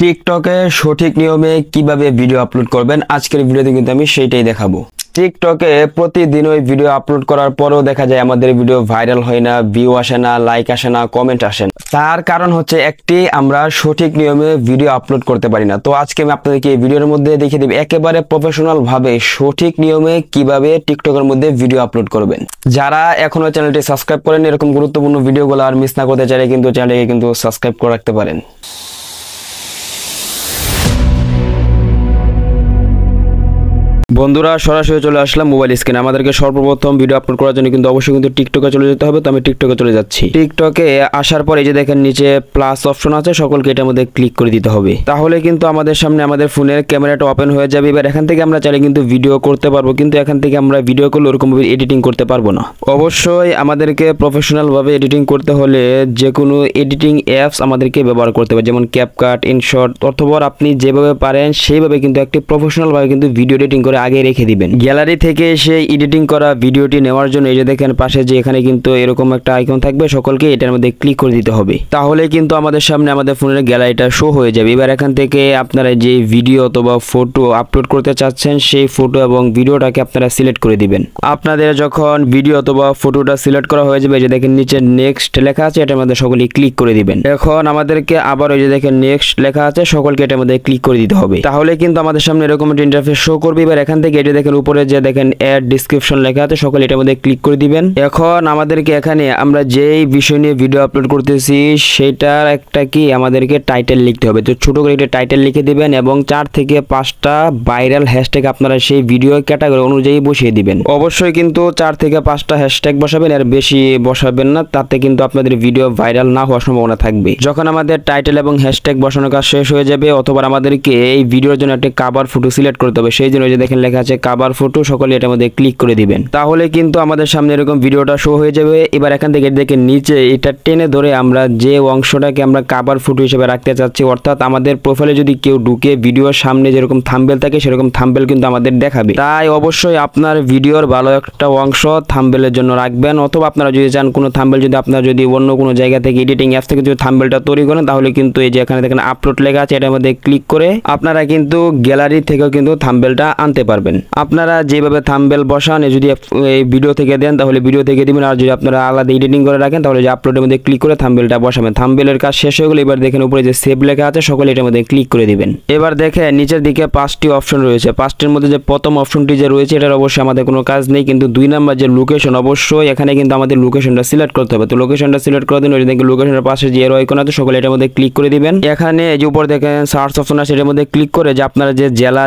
টিকটকে সঠিক নিয়মে কিভাবে ভিডিও আপলোড করবেন আজকের ভিডিওতে কিন্তু আমি সেইটাই দেখাবো। টিকটকে প্রতিদিনই ভিডিও আপলোড করার পরেও দেখা যায় আমাদের ভিডিও ভাইরাল হয় না, ভিউ আসে না, লাইক আসে না, কমেন্ট আসে না। তার কারণ হচ্ছে একটি, আমরা সঠিক নিয়মে ভিডিও আপলোড করতে পারি না। তো আজকে আমি আপনাদেরকে এই ভিডিওর মধ্যে দেখিয়ে দেব একেবারে প্রফেশনাল ভাবে সঠিক নিয়মে কিভাবে টিকটকের মধ্যে ভিডিও আপলোড করবেন। যারা এখনো চ্যানেলটি সাবস্ক্রাইব করেন, এরকম গুরুত্বপূর্ণ ভিডিওগুলো আর মিস না করতে চাইলে কিন্তু চ্যানেলটিকে কিন্তু সাবস্ক্রাইব করে রাখতে পারেন। বন্ধুরা, সরাসরি চলে আসলাম মোবাইল স্ক্রিনে। আমাদেরকে সর্বপ্রথম ভিডিও আপলোড করার জন্য কিন্তু অবশ্যই কিন্তু টিকটকে চলে যেতে হবে। তো আমি টিকটকে চলে যাচ্ছি। টিকটকে আসার পর এই যে দেখেন নিচে প্লাস অপশন আছে, সকলকে এটার মধ্যে ক্লিক করে দিতে হবে। তাহলে কিন্তু আমাদের সামনে আমাদের ফোনের ক্যামেরাটা ওপেন হয়ে যাবে। এবার এখান থেকে আমরা চাইলে কিন্তু ভিডিও করতে পারবো, কিন্তু এখান থেকে আমরা ভিডিও করলে ওরকম ভাবে এডিটিং করতে পারবো না। অবশ্যই আমাদেরকে প্রফেশনাল ভাবে এডিটিং করতে হলে যে কোনো এডিটিং অ্যাপস আমাদেরকে ব্যবহার করতে হবে, যেমন ক্যাপকাট, ইনশট, অথবা আপনি যেভাবে পারেন সেইভাবে কিন্তু একটি প্রফেশনাল ভাবে কিন্তু ভিডিও এডিটিং করে আগে রেখে দিবেন। গ্যালারি থেকে সেই এডিটিং করা ভিডিওটি নেওয়ার জন্য এই যে দেখেন পাশে যে এখানে কিন্তু এরকম একটা আইকন থাকবে, সকলকে এটার মধ্যে ক্লিক করে দিতে হবে। তাহলে কিন্তু আমাদের সামনে আমাদের ফোনের গ্যালারিটা শো হয়ে যাবে। এবার এখান থেকে আপনারা যে ভিডিও অথবা ফটো আপলোড করতে চাচ্ছেন সেই ফটো এবং ভিডিওটাকে আপনারা সিলেক্ট করে দিবেন। আপনাদের যখন ভিডিও অথবা ফটোটা সিলেক্ট করা হয়ে যাবে, যে দেখেন নিচে নেক্সট লেখা আছে, এটার মধ্যে সকলেই ক্লিক করে দিবেন। এখন আমাদেরকে আবার ওই যে দেখেন নেক্সট লেখা আছে, সকলকে এটার মধ্যে ক্লিক করে দিতে হবে। তাহলে কিন্তু আমাদের সামনে এরকম একটা ইন্টারফেস শো করবে। এবার এখান থেকে এটা দেখেন উপরে যে দেখেন অ্যাড ডেসক্রিপশন লেখা আছে, সকলে এটার মধ্যে ক্লিক করে দিবেন। এখন আমাদেরকে এখানে আমরা যেই বিষয় নিয়ে ভিডিও আপলোড করতেছি সেটার একটা কি আমাদেরকে টাইটেল লিখতে হবে। তো ছোট করে একটা টাইটেল লিখে দিবেন এবং 4 থেকে 5টা ভাইরাল হ্যাশট্যাগ আপনারা সেই ভিডিও ক্যাটাগরি অনুযায়ী বসিয়ে দিবেন। অবশ্যই কিন্তু 4 থেকে 5টা হ্যাশট্যাগ বসাবেন, আর বেশি বসাবেন না, তাতে কিন্তু আপনাদের ভিডিও ভাইরাল না হওয়ার সম্ভাবনা থাকবে। যখন আমাদের টাইটেল এবং হ্যাশট্যাগ বসানোর কাজ শেষ হয়ে যাবে, অথবা আমাদেরকে এই ভিডিওর জন্য একটা কভার ফটো সিলেক্ট করতে হবে, সেই জন্য যে দেখেন লেখা আছে কভার ফটো, সকলে এটার মধ্যে ক্লিক করে দিবেন। তাহলে কিন্তু আমাদের সামনে এরকম ভিডিওটা শো হয়ে যাবে। এবার এখান থেকে দেখেন নিচে এটা টেনে ধরে আমরা যে অংশটাকে আমরা কভার ফটো হিসেবে রাখতে চাচ্ছি, অর্থাৎ আমাদের প্রোফাইলে যদি কেউ ঢুকে ভিডিওর সামনে যেরকম থাম্বনেল থাকে সেরকম থাম্বনেল কিন্তু আমাদের দেখাবে। তাই অবশ্যই আপনার ভিডিওর ভালো একটা অংশ থাম্বনেলের জন্য রাখবেন, অথবা আপনারা যদি চান কোনো থাম্বনেল যদি আপনারা যদি অন্য কোনো জায়গা থেকে এডিটিং অ্যাপস থেকে যদি থাম্বনেলটা তৈরি করেন, তাহলে কিন্তু এই যে এখানে দেখেন আপলোড লেখা আছে, এটার মধ্যে ক্লিক করে আপনারা কিন্তু গ্যালারি থেকেও কিন্তু থাম্বনেলটা আনতে পারবেন। আপনারা যেভাবে থাম্বনেল বসান যদি এই ভিডিও থেকে দেন তাহলে ভিডিও থেকে দিবেন, আর যদি আপনারা আলাদা এডিটিং করে রাখেন তাহলে যে আপলোডের মধ্যে ক্লিক করে থাম্বনেলটা বসাবেন। থাম্বনেলের কাজ শেষ হয়ে গেলে এবার দেখেন উপরে যে সেভ লেখা আছে, সকলে এটার মধ্যে ক্লিক করে দিবেন। এবার দেখেন নিচের দিকে 5টি অপশন রয়েছে। 5টির মধ্যে যে প্রথম অপশনটি যে রয়েছে এটার অবশ্যই আমাদের কোনো কাজ নেই, কিন্তু 2 নাম্বার যে লোকেশন, অবশ্যই এখানে কিন্তু আমাদের লোকেশনটা সিলেক্ট করতে হবে। তো লোকেশনটা সিলেক্ট করে দিন, ওই দেখেন লোকেশনের পাশে যে এরো আইকন আছে, সকলে এটার মধ্যে ক্লিক করে দিবেন। এখানে এই যে উপর দেখেন সার্চ অপশন আছে, এটার মধ্যে ক্লিক করে যে আপনারা যে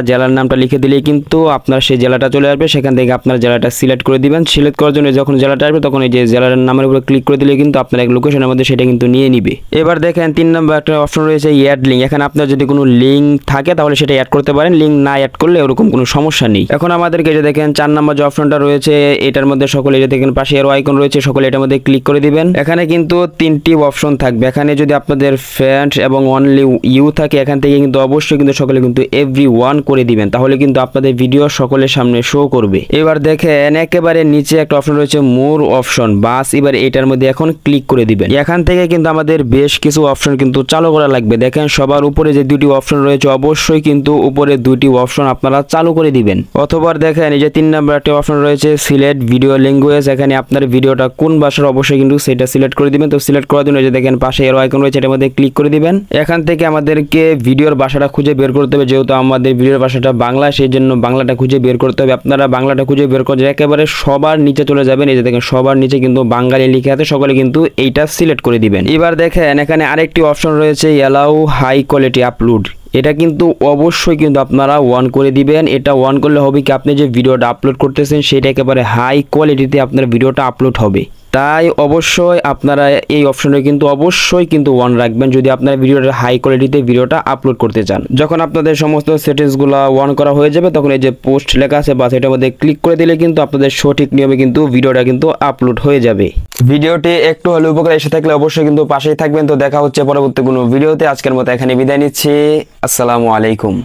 জেলার নামটা লিখে দিলেই কিন্তু আপনার সেই জেলাটা চলে আসবে। সেখান থেকে আপনার জেলাটা সিলেক্ট করে দিবেন। সিলেক্ট করার জন্য যখন জেলাটা আসবে তখন এই যে জেলার নামের উপরে ক্লিক করে দিলে কিন্তু আপনার এক লোকেশনের মধ্যে সেটা কিন্তু নিয়ে নিবে। এবার দেখেন 3 নম্বর একটা অপশন রয়েছে অ্যাড লিঙ্ক। এখানে আপনার যদি কোনো লিঙ্ক থাকে তাহলে সেটা অ্যাড করতে পারেন, লিঙ্ক না অ্যাড করলে ওরকম কোনো সমস্যা নেই। এখন আমাদেরকে যে দেখেন 4 নম্বর যে অপশনটা রয়েছে এটার মধ্যে সকলে এই যে দেখেন পাশে এরো আইকন রয়েছে, সকলে এটার মধ্যে ক্লিক করে দিবেন। এখানে কিন্তু 3টি অপশন থাকবে। এখানে যদি আপনাদের ফ্রেন্ড এবং অনলি ইউ থাকে, এখান থেকে কিন্তু অবশ্যই কিন্তু সকলে কিন্তু এভরিওয়ান করে দিবেন, তাহলে কিন্তু আপনাদের ভিডিও সকলের সামনে শো করবে। এবার দেখেন একেবারে নিচে একটা অপশন রয়েছে মোর অপশন, বাস এবার এটার মধ্যে এখন ক্লিক করে দিবেন। এখান থেকে কিন্তু আমাদের বেশ কিছু অপশন কিন্তু চালু করা লাগবে। দেখেন সবার উপরে যে 2টি অপশন রয়েছে, অবশ্যই কিন্তু উপরে 2টি অপশন আপনারা চালু করে দিবেন। অথবা দেখেন এই যে 3 নম্বর একটা অপশন রয়েছে সিলেক্ট ভিডিও ল্যাঙ্গুয়েজ। এখানে আপনার ভিডিওটা কোন ভাষার অবশ্যই কিন্তু সেটা সিলেক্ট করে দিবেন। তো সিলেক্ট করার জন্য যে দেখেন পাশে এরো আইকন রয়েছে, এটার মধ্যে ক্লিক করে দিবেন। এখান থেকে আমাদেরকে ভিডিওর ভাষাটা খুঁজে বের করতে হবে, যেহেতু আমাদের ভিডিওর ভাষাটা বাংলা, সেই জন্য বাংলাটা খুঁজে বের করতে হবে। আপনারা বাংলাটা খুঁজে বের করে একেবারে সবার নিচে চলে যাবেন। এই যে দেখেন সবার নিচে কিন্তু বাঙালি লিখে আছে, সকলে কিন্তু এইটা সিলেক্ট করে দিবেন। এবার দেখেন এখানে আরেকটি অপশন রয়েছে অ্যালাউ হাই কোয়ালিটি আপলোড। এটা কিন্তু অবশ্যই কিন্তু আপনারা অন করে দিবেন। এটা অন করলে হবে কি, আপনি যে ভিডিওটা আপলোড করতেছেন সেটা একেবারে হাই কোয়ালিটিতে আপনার ভিডিওটা আপলোড হবে। তাই অবশ্যই আপনারা এই অপশনে কিন্তু অবশ্যই কিন্তু অন রাখবেন যদি আপনারা ভিডিওটা হাই কোয়ালিটিতে ভিডিওটা আপলোড করতে চান। যখন আপনাদের সমস্ত সেটিংসগুলো অন করা হয়ে যাবে তখন এই যে পোস্ট লেখা আছে বা সেটার মধ্যে ক্লিক করে দিলে কিন্তু আপনাদের সঠিক নিয়মে কিন্তু ভিডিওটা কিন্তু আপলোড হয়ে যাবে। ভিডিওটি একটু হলে উপকার এসে থাকলে অবশ্যই কিন্তু পাশেই থাকবেন। তো দেখা হচ্ছে পরবর্তী কোনো ভিডিওতে। আজকের মতো এখানে বিদায় নিচ্ছি। আসসালামু আলাইকুম।